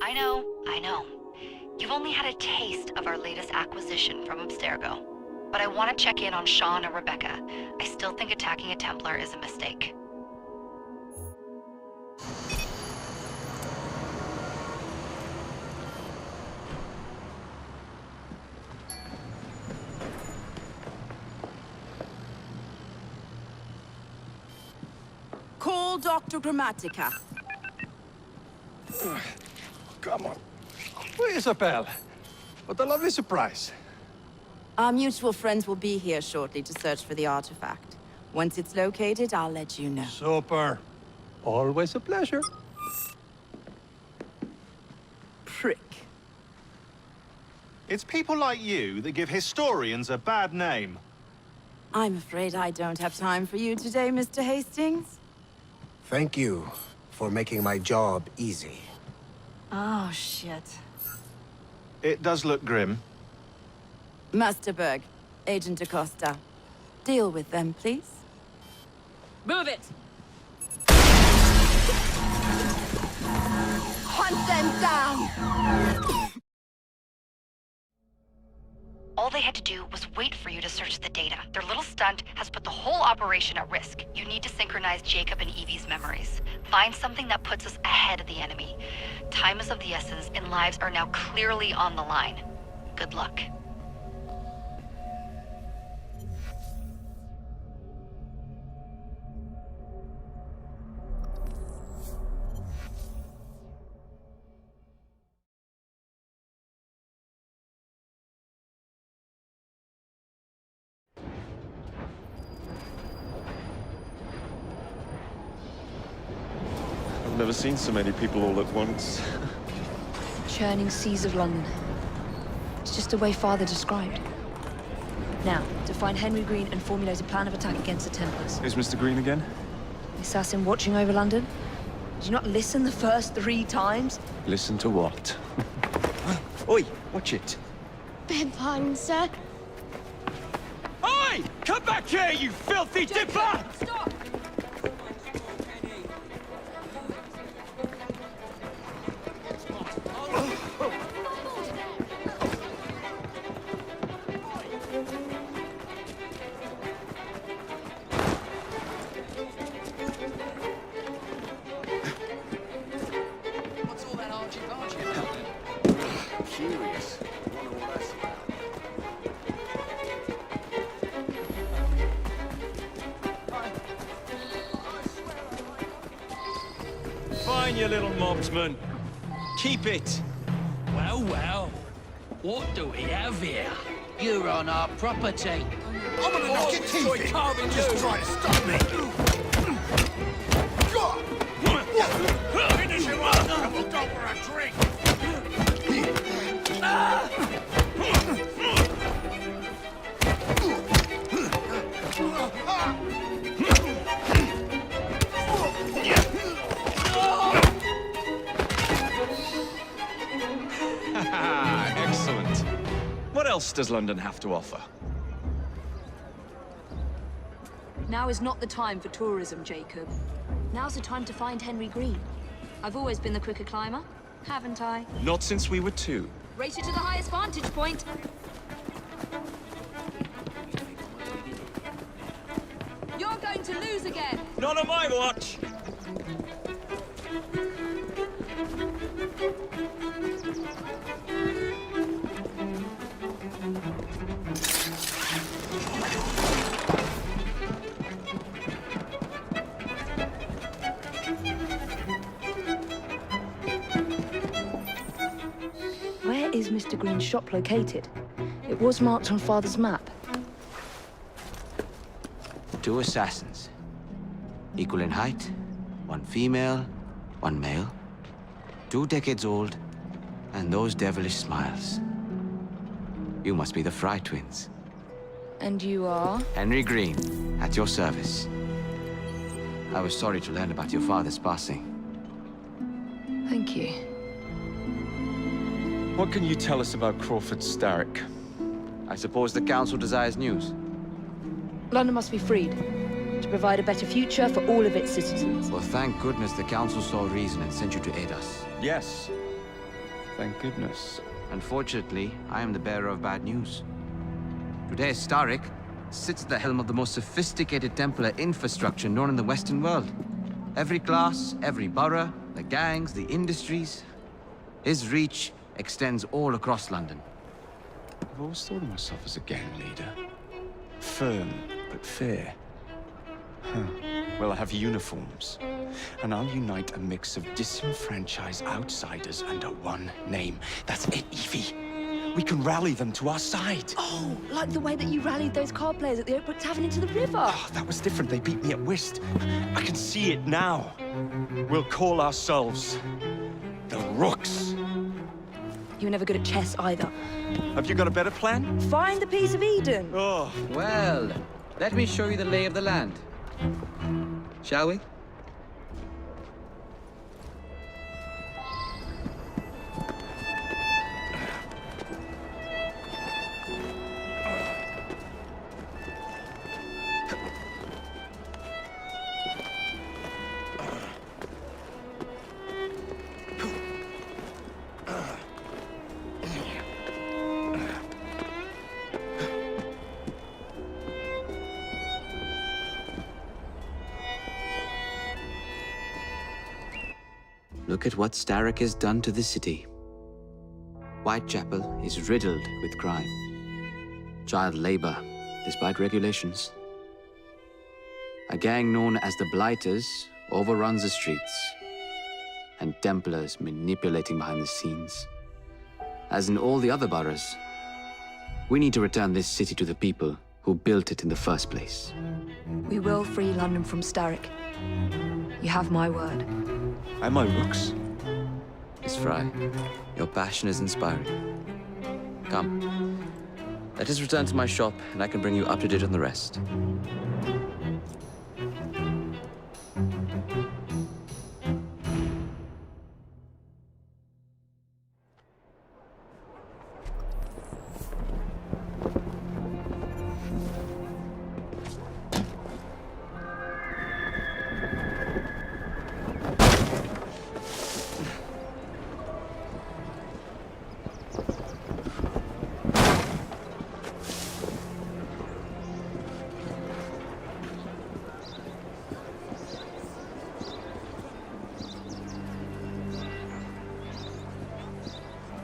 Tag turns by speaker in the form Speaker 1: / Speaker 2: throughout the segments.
Speaker 1: I know. You've only had a taste of our latest acquisition from Abstergo. But I want to check in on Sean and Rebecca. I still think attacking a Templar is a mistake.
Speaker 2: Call Dr. Grammatica.
Speaker 3: Come on. Isabel. What a lovely surprise.
Speaker 2: Our mutual friends will be here shortly to search for the artifact. Once it's located, I'll let you know.
Speaker 3: Super. Always a pleasure.
Speaker 2: Prick.
Speaker 4: It's people like you that give historians a bad name.
Speaker 2: I'm afraid I don't have time for you today, Mr. Hastings.
Speaker 5: Thank you for making my job easy.
Speaker 2: Oh, shit.
Speaker 4: It does look grim.
Speaker 2: Master Berg, Agent Acosta. Deal with them, please. Move it! Hunt them down!
Speaker 1: All they had to do was wait for you to search the data. Their little stunt has put the whole operation at risk. You need to synchronize Jacob and Evie's memories. Find something that puts us ahead of the enemy. Time is of the essence, and lives are now clearly on the line. Good luck.
Speaker 6: I've never seen so many people all at once.
Speaker 7: Churning seas of London. It's just the way Father described. Now, to find Henry Green and formulate a plan of attack against the Templars.
Speaker 6: Is Mr. Green again?
Speaker 7: The assassin watching over London? Did you not listen the first 3 times?
Speaker 6: Listen to what? Oi, watch it.
Speaker 8: Beg pardon, sir.
Speaker 6: Oi! Come back here, you filthy dipper!
Speaker 7: Stop!
Speaker 5: What's all that argy-bargy about then? Curious. Wonder what that's about.
Speaker 6: Fine, you little mobsman. Keep it.
Speaker 9: Well, well. What do we have here? You're on our property.
Speaker 5: I'm gonna knock your teeth in. Just try to stop me.
Speaker 9: Finish him up, and we'll go for a drink.
Speaker 6: Excellent. What else does London have to offer?
Speaker 7: Now is not the time for tourism, Jacob. Now's the time to find Henry Green. I've always been the quicker climber, haven't I?
Speaker 6: Not since we were 2.
Speaker 7: Race you to the highest vantage point. You're going to lose again.
Speaker 6: Not on my watch!
Speaker 7: Where is Mr. Green's shop located? It was marked on Father's map.
Speaker 10: 2 assassins. Equal in height, 1 female, 1 male. 2 decades old, and those devilish smiles. You must be the Fry twins.
Speaker 7: And you are?
Speaker 10: Henry Green, at your service. I was sorry to learn about your father's passing.
Speaker 7: Thank you.
Speaker 6: What can you tell us about Crawford Starrick?
Speaker 10: I suppose the Council desires news.
Speaker 7: London must be freed, to provide a better future for all of its citizens.
Speaker 10: Well, thank goodness the Council saw reason and sent you to aid us.
Speaker 6: Yes.
Speaker 3: Thank goodness.
Speaker 10: Unfortunately, I am the bearer of bad news. Today, Starrick sits at the helm of the most sophisticated Templar infrastructure known in the Western world. Every class, every borough, the gangs, the industries. His reach extends all across London.
Speaker 3: I've always thought of myself as a gang leader. Firm, but fair. Huh. Well, I have uniforms. And I'll unite a mix of disenfranchised outsiders under one name. That's it, Evie. We can rally them to our side.
Speaker 7: Oh, like the way that you rallied those card players at the Oakbrook Tavern into the river.
Speaker 3: Oh, that was different. They beat me at whist. I can see it now. We'll call ourselves the Rooks.
Speaker 7: You were never good at chess either.
Speaker 3: Have you got a better plan?
Speaker 7: Find the piece of Eden.
Speaker 3: Oh.
Speaker 10: Well, let me show you the lay of the land. Shall we? Look at what Starrick has done to the city. Whitechapel is riddled with crime. Child labor, despite regulations. A gang known as the Blighters overruns the streets, and Templars manipulating behind the scenes. As in all the other boroughs, we need to return this city to the people who built it in the first place.
Speaker 7: We will free London from Starrick. You have my word.
Speaker 3: And my Rooks.
Speaker 10: Miss Fry, your passion is inspiring. Come, let us return to my shop, and I can bring you up to date on the rest.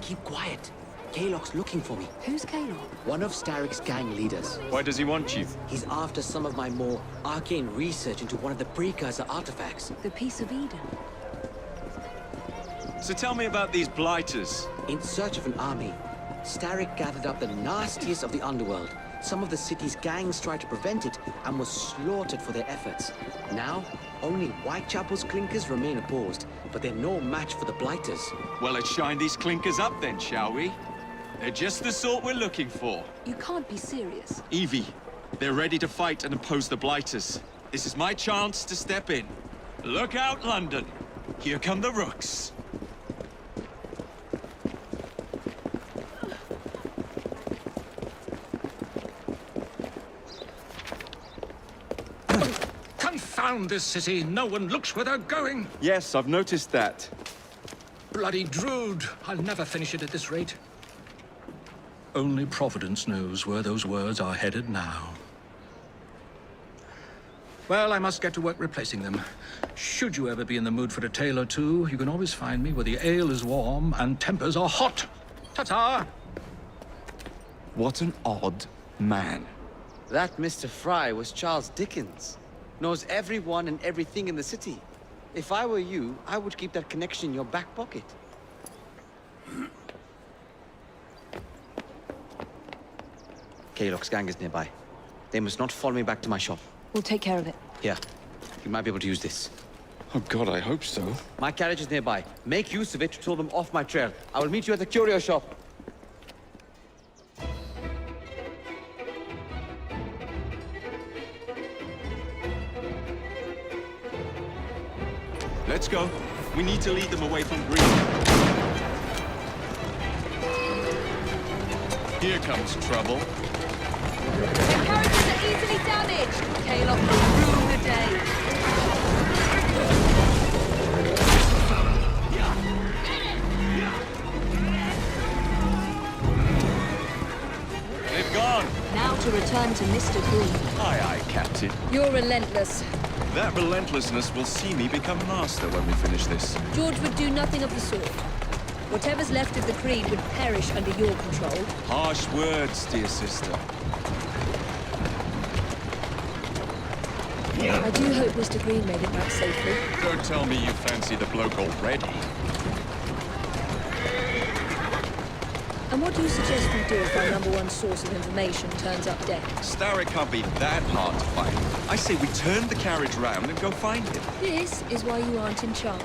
Speaker 11: Keep quiet. Kaylock's looking for me.
Speaker 7: Who's Kaylock?
Speaker 11: One of Starrick's gang leaders.
Speaker 6: Why does he want you?
Speaker 11: He's after some of my more arcane research into one of the precursor artifacts.
Speaker 7: The piece of Eden.
Speaker 6: So tell me about these blighters.
Speaker 11: In search of an army, Starrick gathered up the nastiest of the underworld. Some of the city's gangs tried to prevent it and were slaughtered for their efforts. Now, only Whitechapel's clinkers remain opposed, but they're no match for the Blighters.
Speaker 6: Well, let's shine these clinkers up then, shall we? They're just the sort we're looking for.
Speaker 7: You can't be serious.
Speaker 6: Evie, they're ready to fight and oppose the Blighters. This is my chance to step in. Look out, London. Here come the Rooks.
Speaker 9: Confound this city. No one looks where they're going.
Speaker 3: Yes, I've noticed that.
Speaker 9: Bloody Drood. I'll never finish it at this rate. Only Providence knows where those words are headed now. Well, I must get to work replacing them. Should you ever be in the mood for a tale or two, you can always find me where the ale is warm and tempers are hot. Ta-ta!
Speaker 3: What an odd man.
Speaker 10: That Mr. Fry was Charles Dickens. Knows everyone and everything in the city. If I were you, I would keep that connection in your back pocket. Kaylock's gang is nearby. They must not follow me back to my shop.
Speaker 7: We'll take care of it.
Speaker 10: Here, you might be able to use this.
Speaker 3: Oh God, I hope so.
Speaker 10: My carriage is nearby. Make use of it to throw them off my trail. I will meet you at the curio shop.
Speaker 6: Let's go. We need to lead them away from Green. Here comes trouble.
Speaker 7: Their carriages are easily damaged. Kaylock will ruin the day. Mr. Green.
Speaker 6: Aye, aye, Captain.
Speaker 7: You're relentless.
Speaker 6: That relentlessness will see me become master when we finish this.
Speaker 7: George would do nothing of the sort. Whatever's left of the Creed would perish under your control.
Speaker 6: Harsh words, dear sister.
Speaker 7: I do hope Mr. Green made it back safely.
Speaker 6: Don't tell me you fancy the bloke already.
Speaker 7: And what do you suggest we do if our #1 source of information turns up dead?
Speaker 6: Starrick can't be that hard to find. I say we turn the carriage round and go find him.
Speaker 7: This is why you aren't in charge.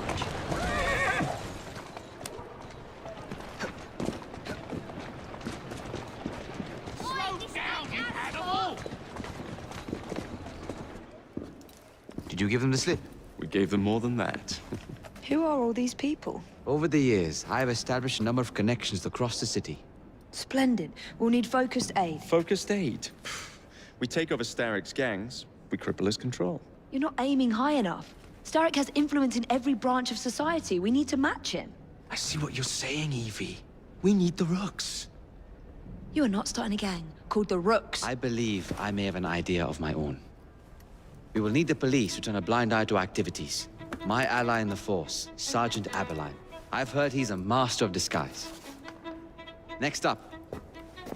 Speaker 10: Did you give them the slip?
Speaker 3: We gave them more than that.
Speaker 7: Who are all these people?
Speaker 10: Over the years, I have established a number of connections across the city.
Speaker 7: Splendid. We'll need focused aid.
Speaker 3: Focused aid. We take over Starrick's gangs, we cripple his control.
Speaker 7: You're not aiming high enough. Starrick has influence in every branch of society. We need to match him.
Speaker 3: I see what you're saying, Evie. We need the Rooks.
Speaker 7: You are not starting a gang called the Rooks.
Speaker 10: I believe I may have an idea of my own. We will need the police to turn a blind eye to activities. My ally in the force, Sergeant Aberline. I've heard he's a master of disguise. Next up,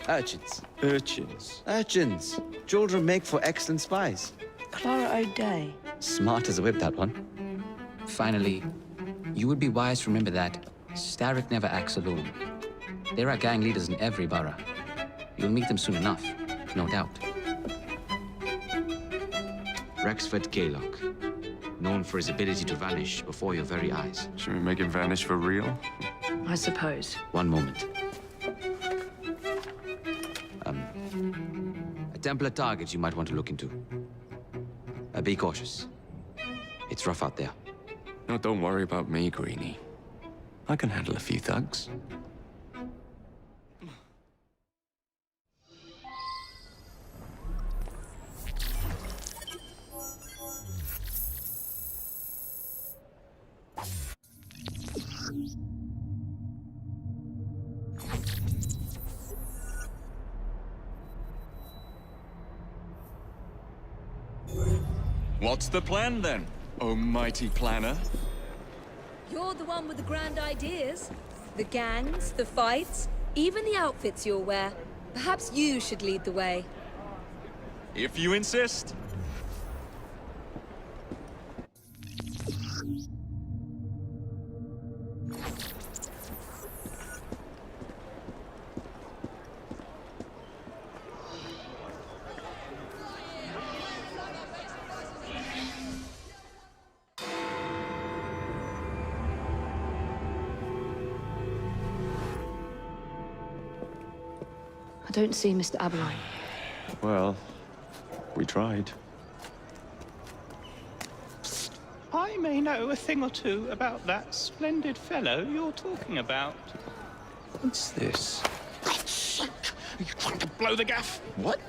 Speaker 10: urchins.
Speaker 3: Urchins?
Speaker 10: Urchins. Children make for excellent spies.
Speaker 7: Clara O'Day.
Speaker 10: Smart as a whip, that one.
Speaker 12: Finally, you would be wise to remember that Starrick never acts alone. There are gang leaders in every borough. You'll meet them soon enough, no doubt.
Speaker 10: Rexford Gaylock, known for his ability to vanish before your very eyes.
Speaker 3: Should we make him vanish for real?
Speaker 7: I suppose.
Speaker 10: One moment. A Templar target you might want to look into. Be cautious. It's rough out there.
Speaker 3: No, don't worry about me, Greenie. I can handle a few thugs.
Speaker 6: What's the plan then, oh mighty planner?
Speaker 7: You're the one with the grand ideas. The gangs, the fights, even the outfits you'll wear. Perhaps you should lead the way.
Speaker 6: If you insist.
Speaker 7: I don't see Mr. Aberline.
Speaker 3: Well, we tried.
Speaker 13: I may know a thing or two about that splendid fellow you're talking about.
Speaker 3: What's this?
Speaker 13: God's sake! Are you trying to blow the gaff?
Speaker 3: What?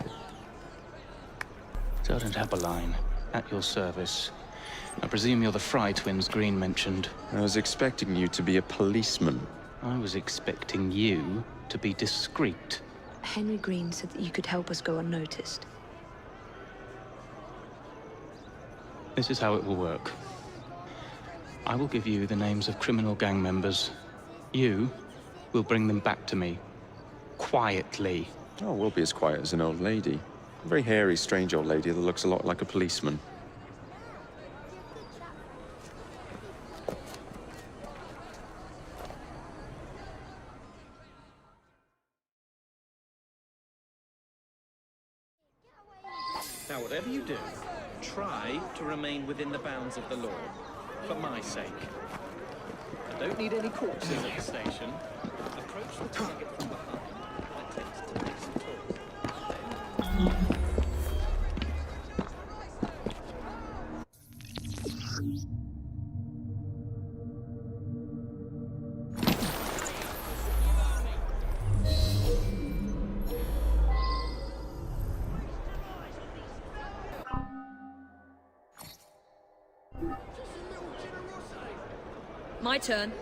Speaker 13: Sergeant Aberline, at your service. I presume you're the Fry twins Green mentioned.
Speaker 3: I was expecting you to be a policeman.
Speaker 13: I was expecting you to be discreet.
Speaker 7: Henry Green said that you could help us go unnoticed.
Speaker 13: This is how it will work. I will give you the names of criminal gang members. You will bring them back to me. Quietly.
Speaker 3: Oh, we'll be as quiet as an old lady. A very hairy, strange old lady that looks a lot like a policeman.
Speaker 13: Now, whatever you do, try to remain within the bounds of the law. For my sake. I don't need any corpses at the station. Approach the target from behind and attempt to make some talk.
Speaker 7: My turn.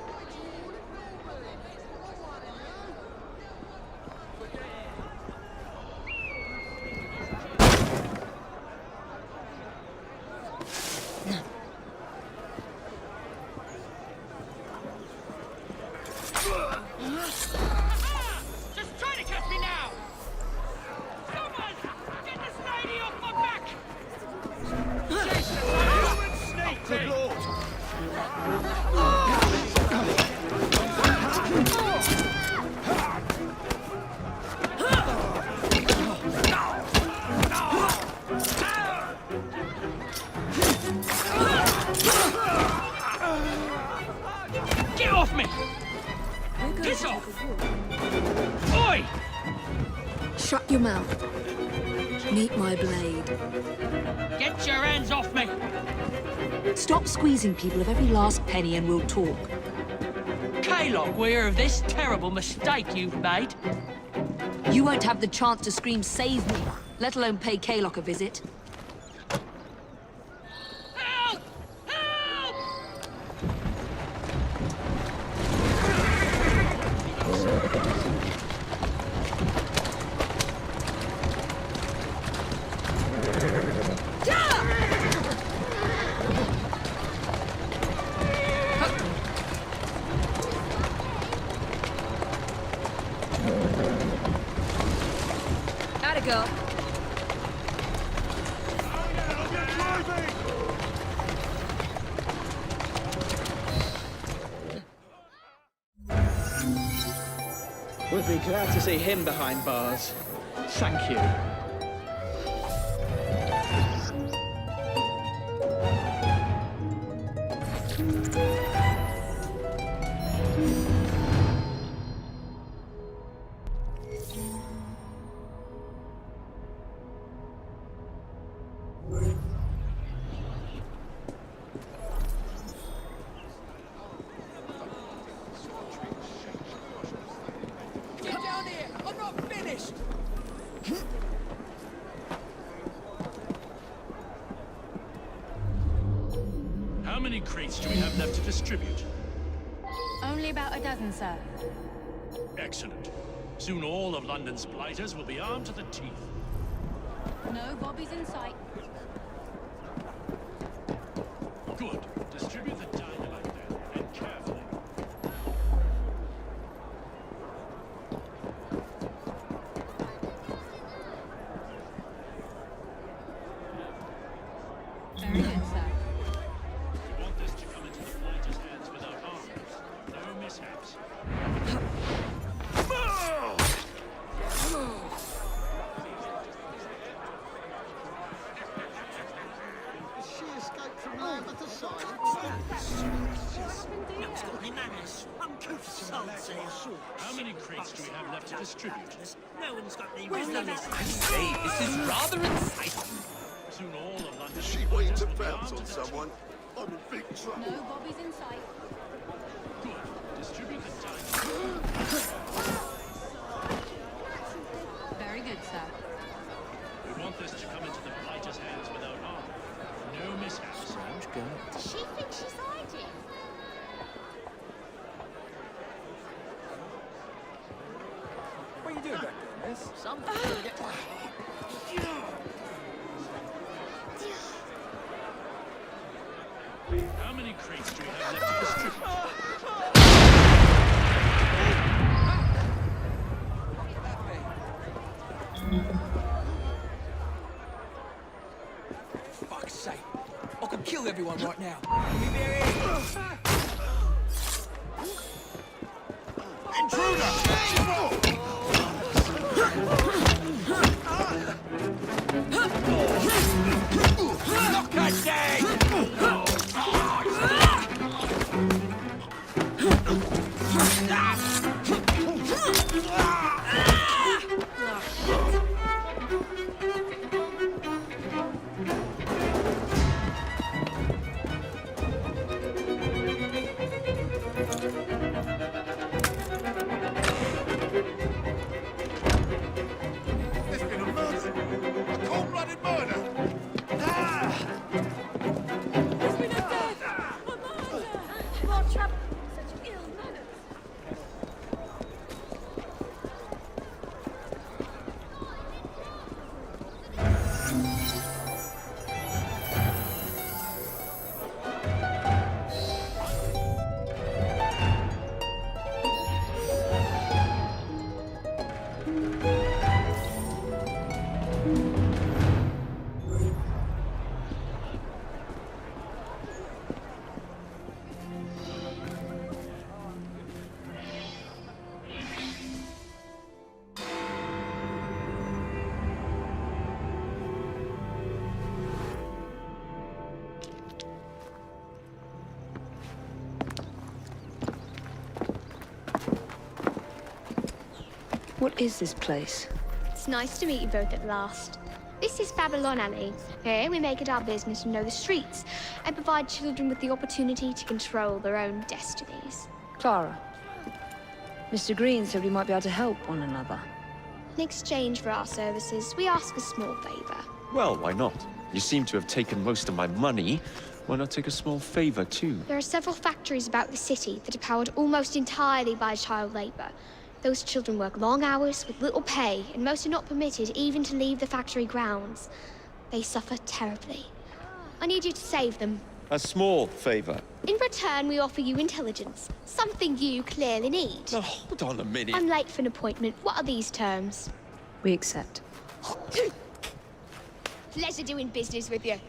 Speaker 7: Oi! Shut your mouth. Meet my blade.
Speaker 14: Get your hands off me!
Speaker 7: Stop squeezing people of every last penny and we'll talk.
Speaker 14: Kaylock, we hear of this terrible mistake you've made.
Speaker 7: You won't have the chance to scream save me, let alone pay Kaylock a visit.
Speaker 14: Help! Help!
Speaker 7: Atta girl.
Speaker 13: Would be glad to see him behind bars. Thank you.
Speaker 5: Get down here! I'm not finished!
Speaker 15: How many crates do we have left to distribute?
Speaker 8: Only about a dozen, sir.
Speaker 15: Excellent. Soon all of London's blighters will be armed to the teeth.
Speaker 8: No bobbies in sight.
Speaker 15: Good. Distribute the dynamite then, and carefully.
Speaker 8: Very good, sir.
Speaker 15: We want this to come into the blighters' hands without harm. No mishaps.
Speaker 5: She escaped from Lambeth Asylum.
Speaker 14: No, it's got any manners. Uncouth salts here.
Speaker 15: How many crates do we have left to distribute?
Speaker 14: No one's got any
Speaker 5: Where's the
Speaker 14: manners.
Speaker 5: rest?
Speaker 14: I say, this is rather insightful.
Speaker 15: Soon all of London's
Speaker 5: She waiting to
Speaker 15: blighters will be
Speaker 5: bounce
Speaker 15: armed
Speaker 5: on
Speaker 15: to the teeth.
Speaker 5: someone. I'm in big trouble.
Speaker 8: No bobbies in sight.
Speaker 15: Good. Distribute the dynamite.
Speaker 8: Very good, sir.
Speaker 15: We want this to come into the blighters' hands without harm. No mishaps.
Speaker 8: Does she think she's hiding?
Speaker 5: What are you doing back there, miss?
Speaker 14: Something's gonna get...
Speaker 15: How many crates do we have left to distribute?
Speaker 5: Fuck's sake. I could kill everyone right now.
Speaker 7: What is this place?
Speaker 8: It's nice to meet you both at last. This is Babylon Alley. Here we make it our business to know the streets and provide children with the opportunity to control their own destinies.
Speaker 7: Clara. Mr. Green said we might be able to help one another.
Speaker 8: In exchange for our services, we ask a small favor.
Speaker 3: Well, why not? You seem to have taken most of my money. Why not take a small favor, too?
Speaker 8: There are several factories about the city that are powered almost entirely by child labor. Those children work long hours with little pay, and most are not permitted even to leave the factory grounds. They suffer terribly. I need you to save them.
Speaker 3: A small favor.
Speaker 8: In return, we offer you intelligence, something you clearly need.
Speaker 3: Now, hold on a minute.
Speaker 8: I'm late for an appointment. What are these terms?
Speaker 7: We accept.
Speaker 8: Pleasure doing business with you.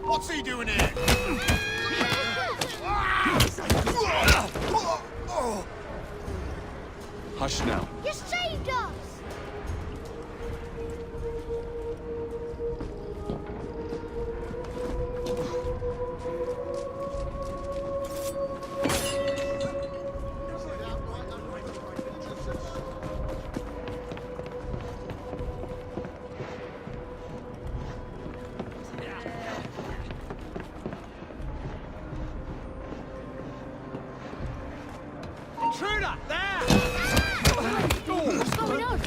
Speaker 5: What's he doing here?
Speaker 3: Hush now.
Speaker 8: You saved us!
Speaker 5: Intruder! There!
Speaker 8: What's going on?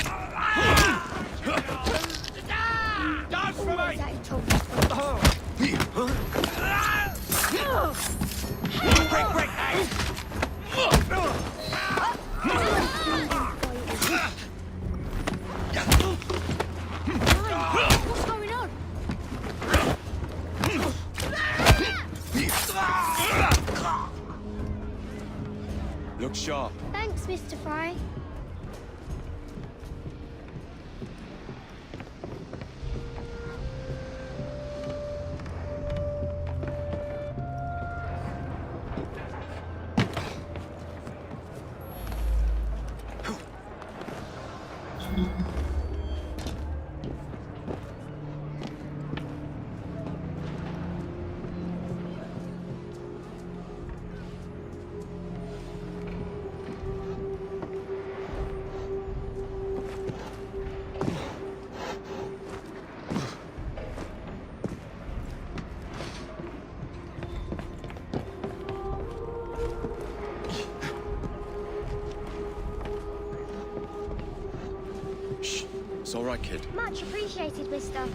Speaker 5: Dance for me! Break, break,
Speaker 8: What's going on?
Speaker 3: Look sharp.
Speaker 8: Thanks, Mr. Fry.
Speaker 3: Shh. It's all right, kid.
Speaker 8: Much appreciated, mister.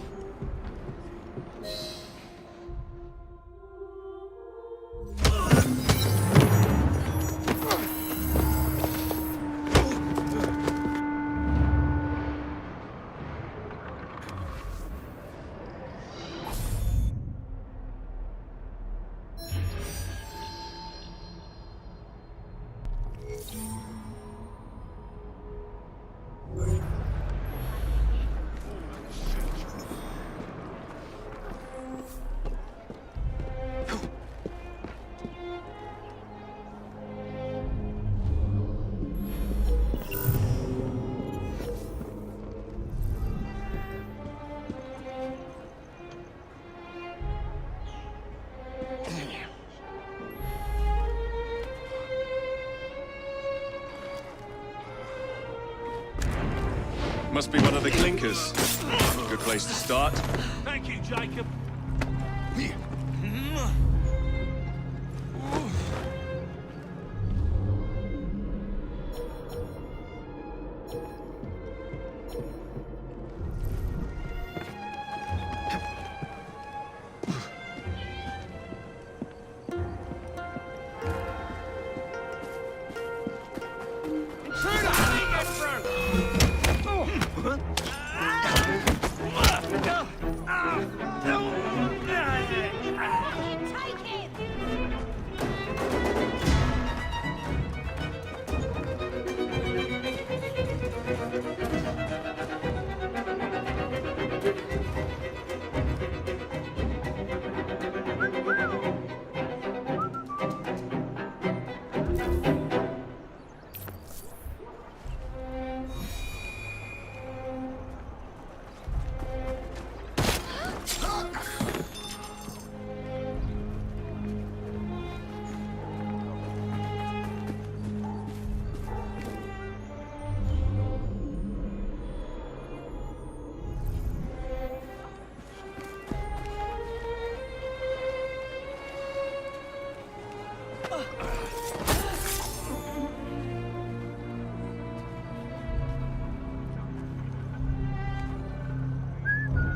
Speaker 6: Must be one of the clinkers. Good place to start.
Speaker 15: Thank you, Jacob.
Speaker 5: Intruder! How do you get through?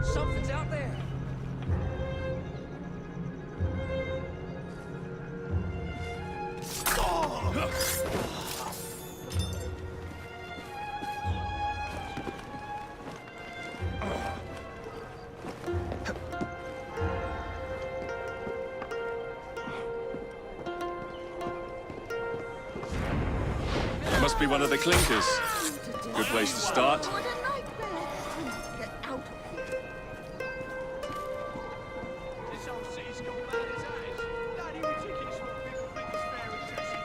Speaker 14: Something's out there.
Speaker 6: Must be one of the clinkers. Good place to start.
Speaker 15: This whole city's gone mad as that is. Bloody ridiculous what people think is fair and dressy.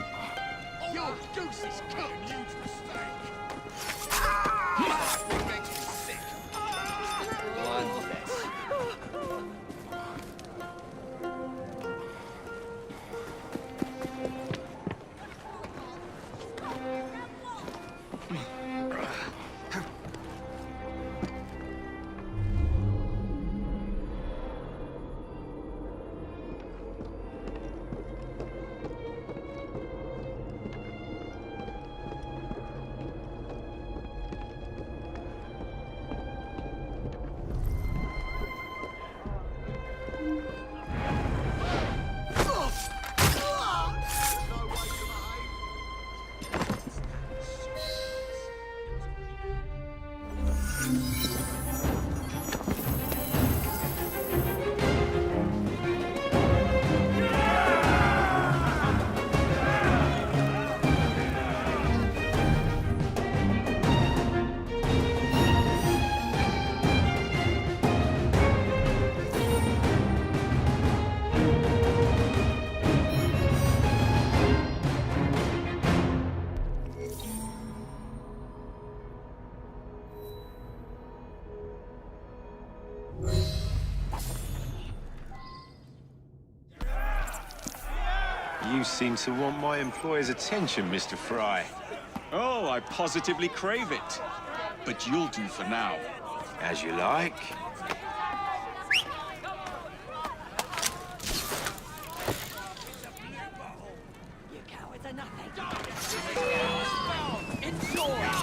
Speaker 15: Your goose is cooked. Huge mistake. It makes me sick. One less.
Speaker 4: You seem to want my employer's attention, Mr. Fry.
Speaker 6: Oh, I positively crave it. But you'll do for now.
Speaker 4: As you like.
Speaker 14: You cowards are nothing. It's yours.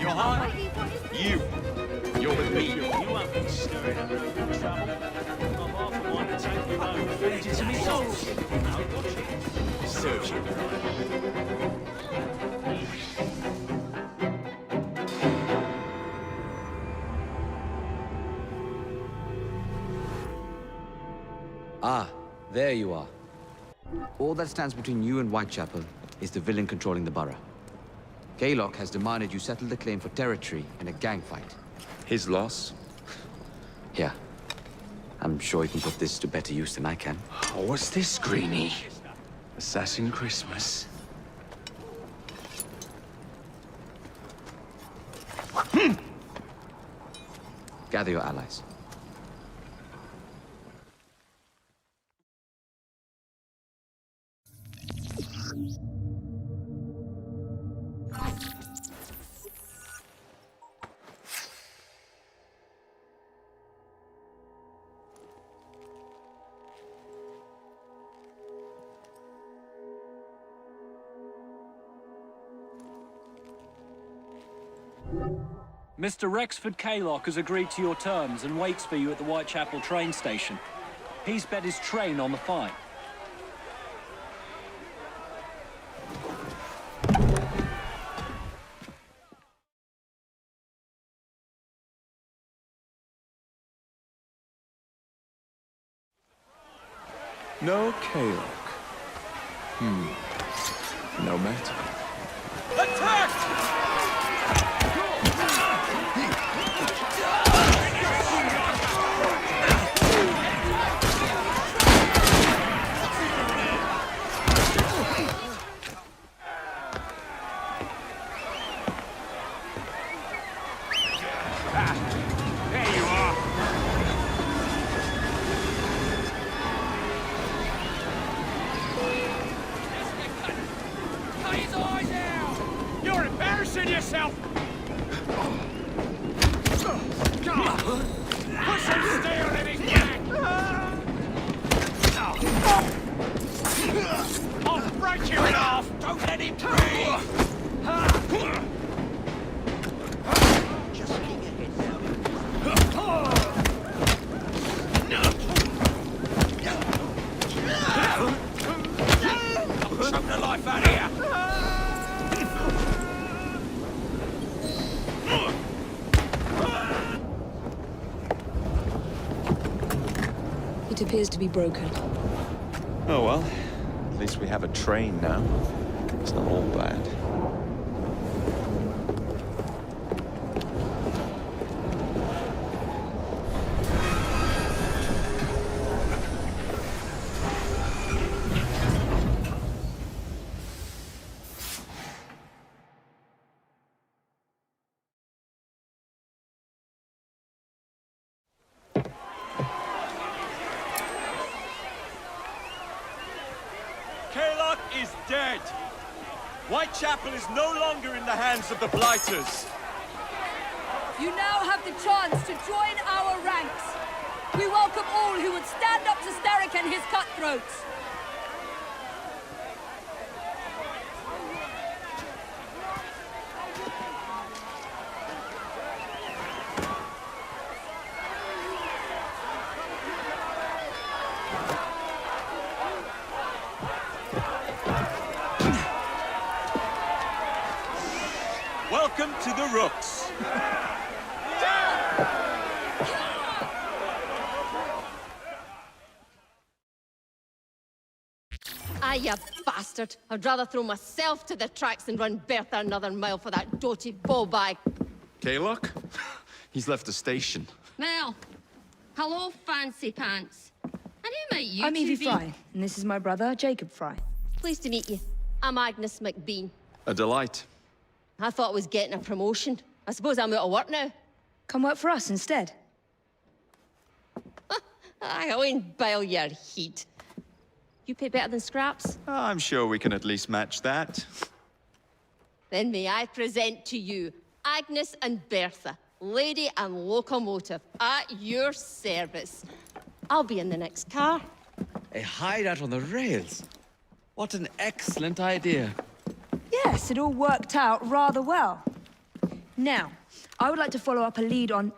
Speaker 6: You're hot. You're with me.
Speaker 15: You won't be stirring up any trouble. I'm half a mind to take you home and feed you to me souls. Now watch it.
Speaker 6: Serves you
Speaker 10: Ah, there you are. All that stands between you and Whitechapel is the villain controlling the borough. Kaylock has demanded you settle the claim for territory in a gang fight.
Speaker 3: His loss?
Speaker 10: Yeah. I'm sure you can put this to better use than I can.
Speaker 3: Oh, what's this, Greenie? Assassin Christmas?
Speaker 10: Gather your allies.
Speaker 16: Mr. Rexford Kaylock has agreed to your terms and waits for you at the Whitechapel train station. He's bet his train on the fight.
Speaker 3: No Kaylock. No matter.
Speaker 14: Attack!
Speaker 15: yourself! Put some steel in his back! I'll break you in half! Don't let him breathe!
Speaker 11: Just keep your head down.
Speaker 15: I'll choke the life out of you!
Speaker 7: It appears to be broken.
Speaker 3: Oh well, at least we have a train now. It's not all bad.
Speaker 6: Kaylock is dead. Whitechapel is no longer in the hands of the Blighters.
Speaker 17: You now have the chance to join our ranks. We welcome all who would stand up to Starrick and his cutthroats.
Speaker 6: Welcome to the Rooks.
Speaker 18: Ah, you bastard. I'd rather throw myself to the tracks than run Bertha another mile for that doty ballbag.
Speaker 3: Kaylock? He's left the station.
Speaker 18: Mel. Hello, fancy pants. And who might you
Speaker 7: I'm
Speaker 18: two
Speaker 7: Evie
Speaker 18: be?
Speaker 7: Fry, and this is my brother, Jacob Fry.
Speaker 18: Pleased to meet you. I'm Agnes McBean.
Speaker 3: A delight.
Speaker 18: I thought I was getting a promotion. I suppose I'm out of work now.
Speaker 7: Come work for us instead.
Speaker 18: I won't bile your heat. You pay better than scraps?
Speaker 3: I'm sure we can at least match that.
Speaker 18: Then may I present to you Agnes and Bertha, lady and locomotive, at your service. I'll be in the next car.
Speaker 10: A hideout on the rails. What an excellent idea.
Speaker 7: Yes, it all worked out rather well. Now, I would like to follow up a lead on...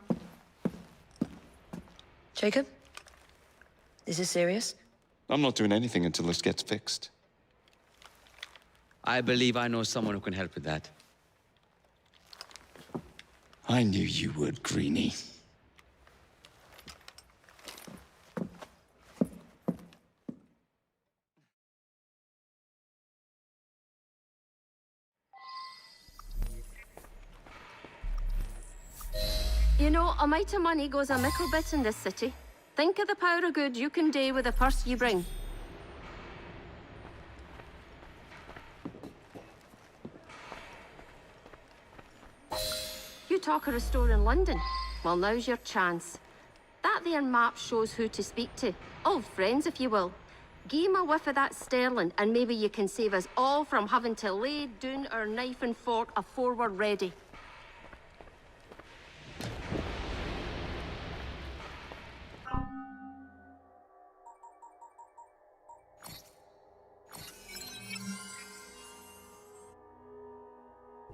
Speaker 7: Jacob? Is this serious?
Speaker 3: I'm not doing anything until this gets fixed.
Speaker 10: I believe I know someone who can help with that.
Speaker 3: I knew you would, Greenie.
Speaker 18: You know, a mite of money goes a mickle bit in this city. Think of the power of good you can do with the purse you bring. You talk of a store in London. Well, now's your chance. That there map shows who to speak to. Old friends, if you will. Give 'em a whiff of that sterling, and maybe you can save us all from having to lay down our knife and fork afore we're ready.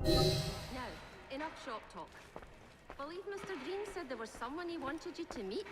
Speaker 18: Now, enough shop talk. Believe Mr. Green said there was someone he wanted you to meet.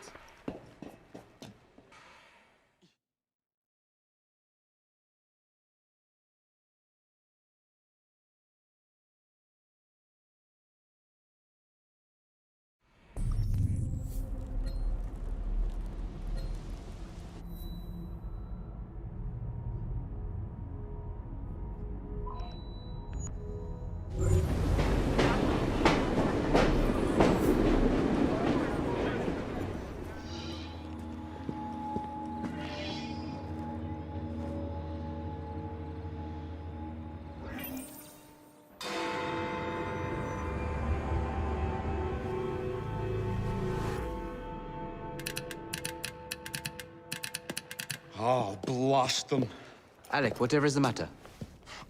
Speaker 3: Oh, blast them.
Speaker 10: Alec, whatever is the matter?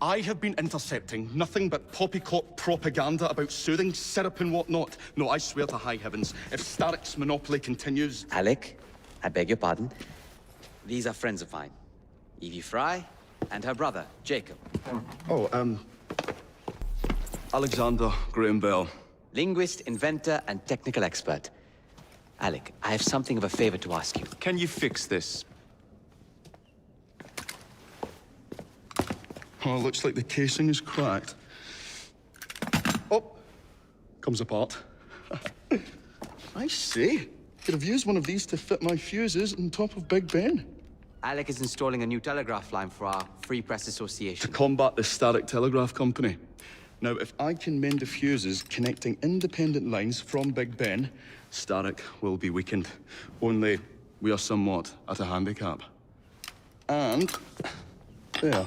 Speaker 19: I have been intercepting nothing but poppycock propaganda about soothing syrup and whatnot. No, I swear to high heavens, if Starrick's monopoly continues...
Speaker 10: Alec, I beg your pardon. These are friends of mine. Evie Fry and her brother, Jacob.
Speaker 19: Oh, Alexander Graham Bell.
Speaker 10: Linguist, inventor, and technical expert. Alec, I have something of a favor to ask you.
Speaker 3: Can you fix this?
Speaker 19: Oh, looks like the casing is cracked. Oh, comes apart. I say, could have used one of these to fit my fuses on top of Big Ben.
Speaker 10: Alec is installing a new telegraph line for our Free Press Association.
Speaker 19: To combat the Starrick Telegraph Company. Now, if I can mend the fuses connecting independent lines from Big Ben, Starrick will be weakened. Only, we are somewhat at a handicap. And... there.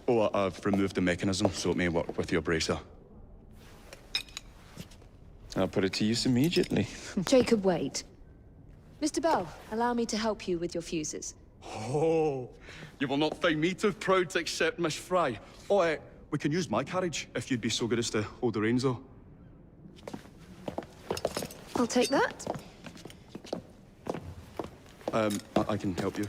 Speaker 19: Oh, I've removed the mechanism, so it may work with your bracer.
Speaker 3: I'll put it to use immediately.
Speaker 7: Jacob, wait. Mr. Bell, allow me to help you with your fuses.
Speaker 19: Oh, you will not find me too proud to accept Miss Fry. Oh, we can use my carriage, if you'd be so good as to hold the reins, though.
Speaker 7: I'll take that.
Speaker 19: I can help you.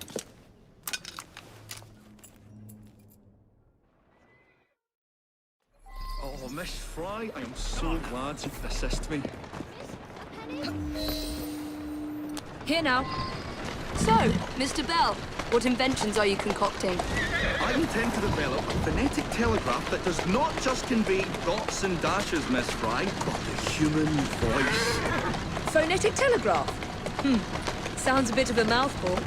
Speaker 9: Oh, Miss Fry, I am so glad you could assist me.
Speaker 17: Here now. So, Mr. Bell, what inventions are you concocting?
Speaker 19: I intend to develop a phonetic telegraph that does not just convey dots and dashes, Miss Fry, but the human voice.
Speaker 17: Phonetic telegraph? Sounds a bit of a mouthful.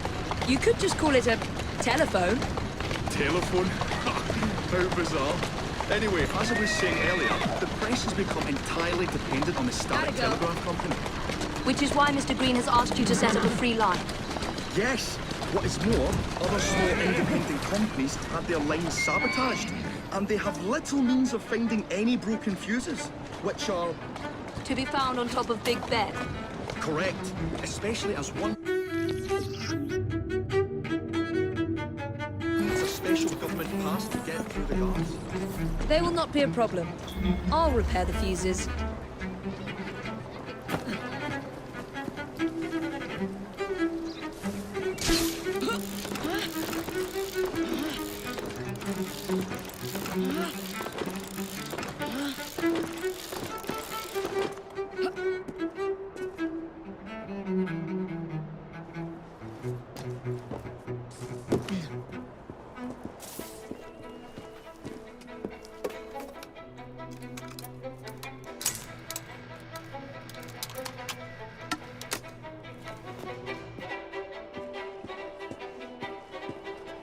Speaker 17: You could just call it a telephone.
Speaker 19: Telephone? How bizarre. Anyway, as I was saying earlier, the press has become entirely dependent on the Starrick Telegraph Company.
Speaker 17: Which is why Mr. Green has asked you to set up a free line.
Speaker 19: Yes. What is more, other small independent companies have had their lines sabotaged, and they have little means of finding any broken fuses, which are...
Speaker 17: To be found on top of Big Ben.
Speaker 19: Correct. Especially as one... needs a special government pass to get through the guards.
Speaker 17: They will not be a problem. I'll repair the fuses.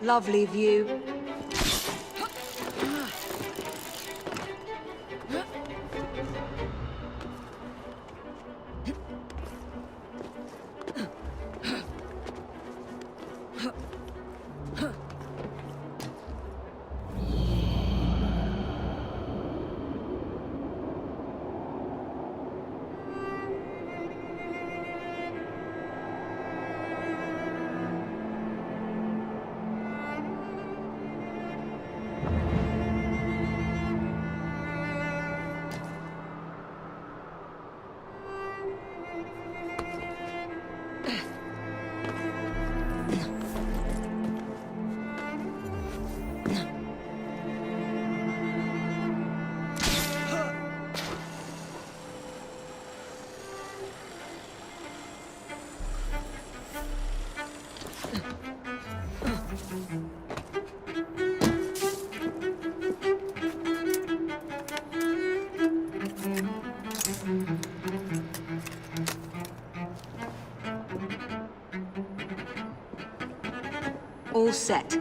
Speaker 17: Lovely view. All set.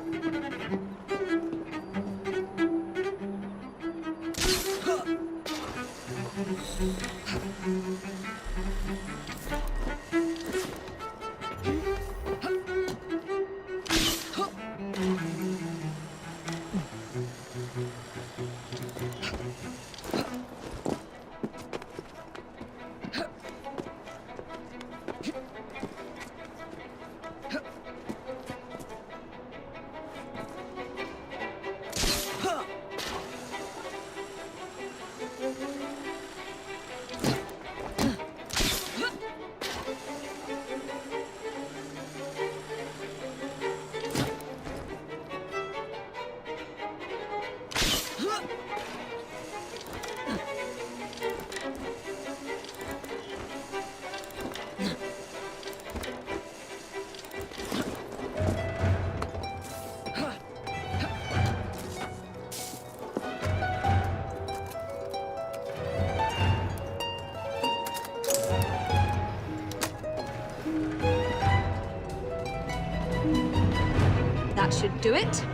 Speaker 7: That should do it.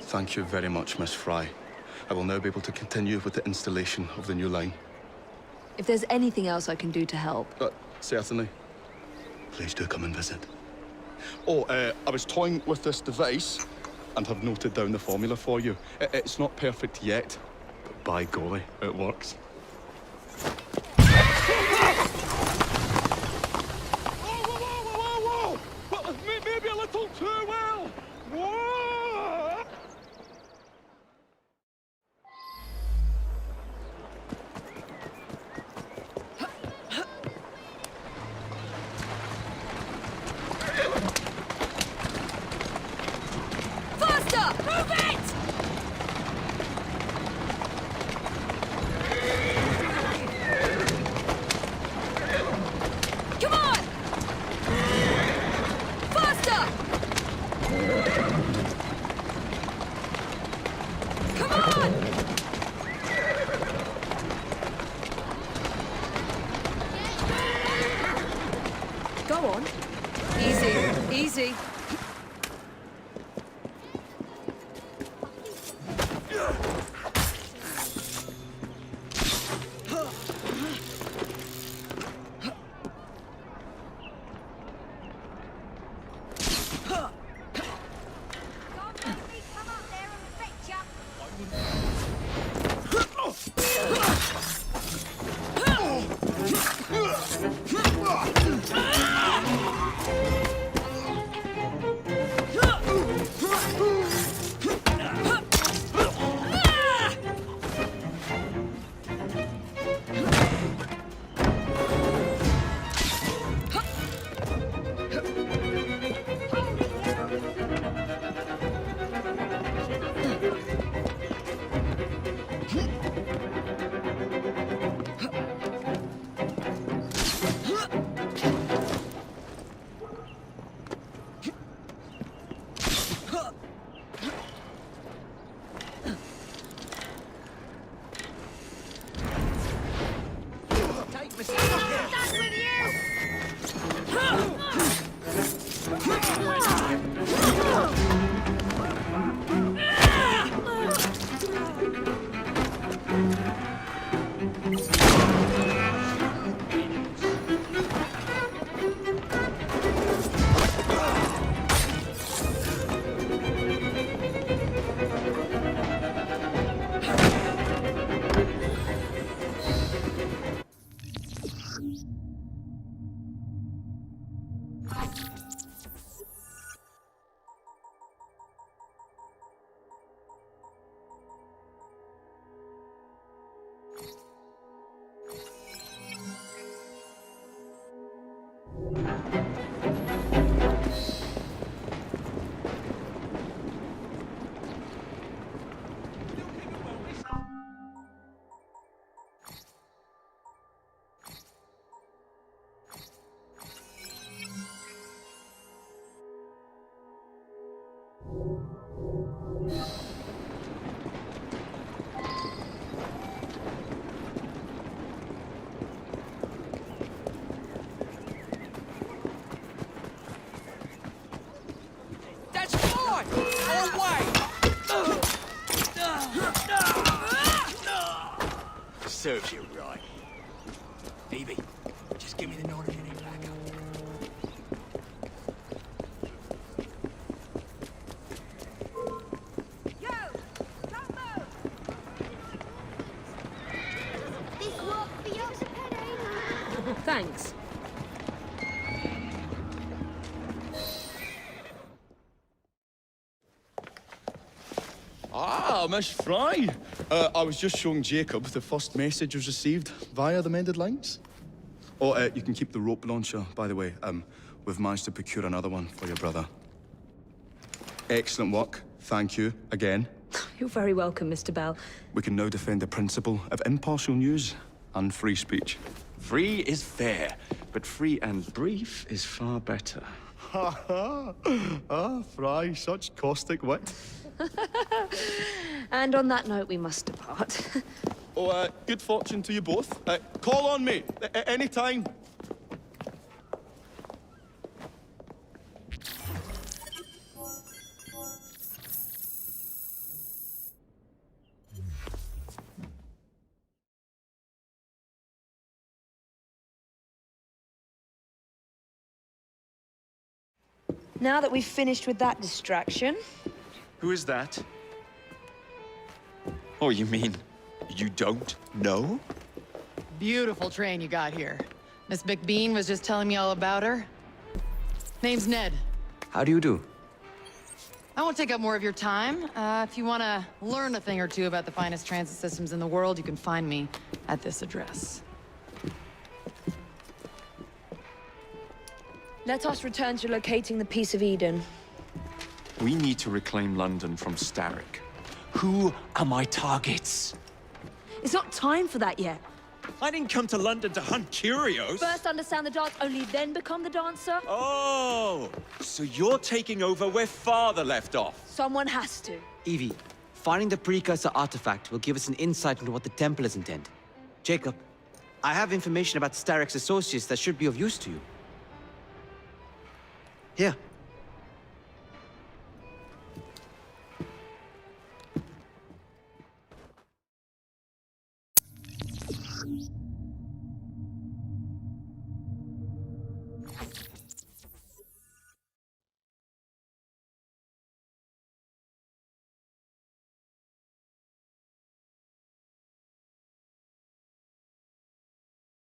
Speaker 19: Thank you very much, Miss Fry. I will now be able to continue with the installation of the new line.
Speaker 7: If there's anything else I can do to help.
Speaker 19: Certainly. Please do come and visit. Oh, I was toying with this device and have noted down the formula for you. It's not perfect yet, but by golly, it works.
Speaker 15: Well, maybe a little too well. Whoa!
Speaker 17: Faster! Move it! Come on! Faster! Come on! Go on. Easy, easy.
Speaker 5: Serves you right. Evie, just give me the nod if you need backup.
Speaker 8: This walk for you, Penny.
Speaker 18: Thanks.
Speaker 19: Ah, Miss Fry. I was just showing Jacob the first message was received via the mended lines. Oh, you can keep the rope launcher, by the way. We've managed to procure another one for your brother. Excellent work. Thank you, again.
Speaker 7: You're very welcome, Mr. Bell.
Speaker 19: We can now defend the principle of impartial news and free speech.
Speaker 3: Free is fair, but free and brief is far better.
Speaker 19: Ha ha! Ah, Fry, such caustic wit.
Speaker 7: And on that note, we must depart.
Speaker 19: Good fortune to you both. Call on me, anytime.
Speaker 7: Now that we've finished with that distraction...
Speaker 3: Who is that? Oh, you mean you don't know?
Speaker 20: Beautiful train you got here. Miss McBean was just telling me all about her. Name's Ned.
Speaker 12: How do you do?
Speaker 20: I won't take up more of your time. If you want to learn a thing or two about the finest transit systems in the world, you can find me at this address.
Speaker 7: Let us return to locating the Piece of Eden.
Speaker 3: We need to reclaim London from Starrick. Who are my targets?
Speaker 7: It's not time for that yet.
Speaker 6: I didn't come to London to hunt curios.
Speaker 7: First understand the dance, only then become the dancer?
Speaker 6: Oh, so you're taking over where Father left off.
Speaker 7: Someone has to.
Speaker 10: Evie, finding the precursor artifact will give us an insight into what the Templars intend. Jacob, I have information about Starrick's associates that should be of use to you. Here,